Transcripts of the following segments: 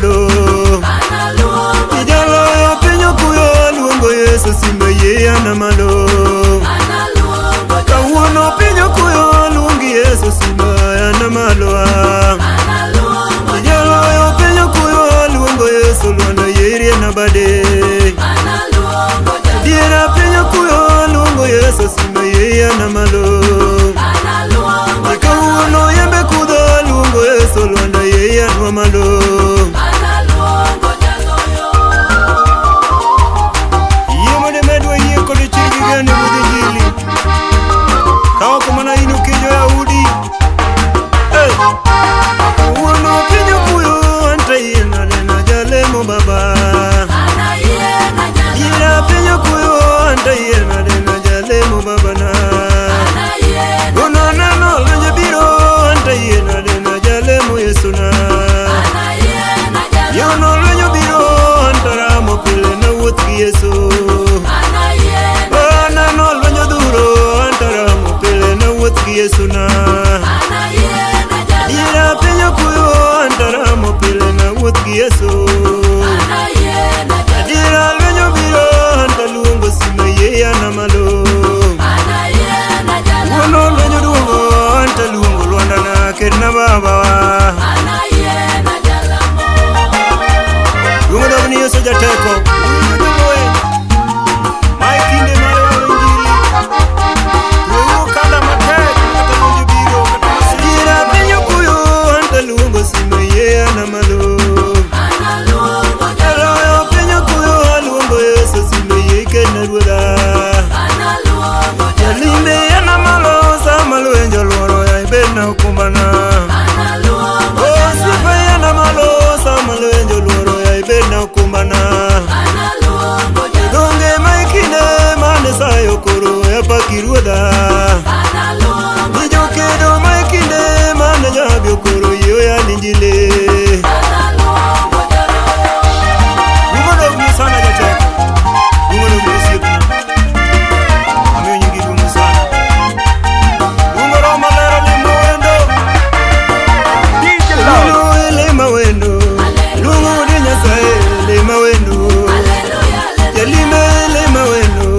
malo Ijalo pinyo kuyo luongo Yesu simbe ye ana malo Kawuono pinyo kuyo luongi Yesu simbe ana malo Ijalo pinyo kuyo luongo Yesu luongo yeri na bade Diera pinyo kuyo luongo Yesu simbe ye ana malo Kawuono yembe kudo luongo Yesu luongo ye ana malo Yesu na Ira penyo kuyo antara mo pile na wuth gi Yesu Ira penyo biro anta luongo sime ye ana malo Wono penyo duongo anta luongo luanda na kerna baba wa Luongo dogni Yesu jateko Kiruda Nijo kedo maikinde mana nyabyo koro yo ya ninjile Mungono mwisana jateko Mungono mwisipna Amyo nyingi dumusana Mungoro malera limo wendo Lungu ilima wendo Lungu dinyasae lima wendo Yalime lima wendo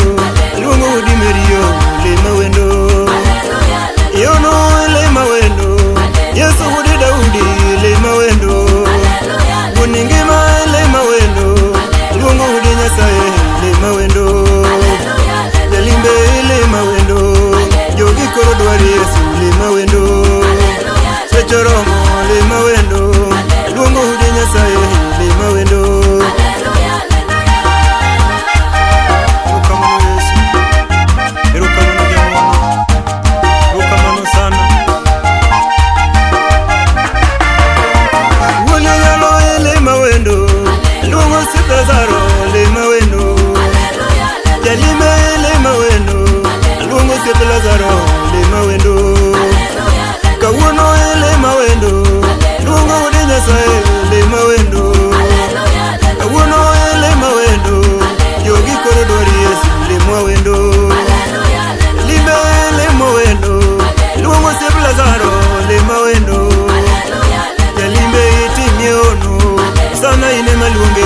Lungu dimerio lima wendo Yono lima wendo Yesu hudi Daudi lima wendo Kuningima lima wendo Lungu hudi Nyasaye lima wendo Yalimbe lima wendo Jogi koro dwari Yesu lima wendo Sechoromo lima wendo Lungu hudi Nyasaye lima wendo Lazaro lima wendo Kawuono lima wendo Lungu hudi Nyasaye lima wendo Kawuono lima wendo Jogi koro dwari Yesu lima wendo Lime lima wendo Lungu sip Lazaro lima wendo Yalimbe itimye ono Sana ine malunge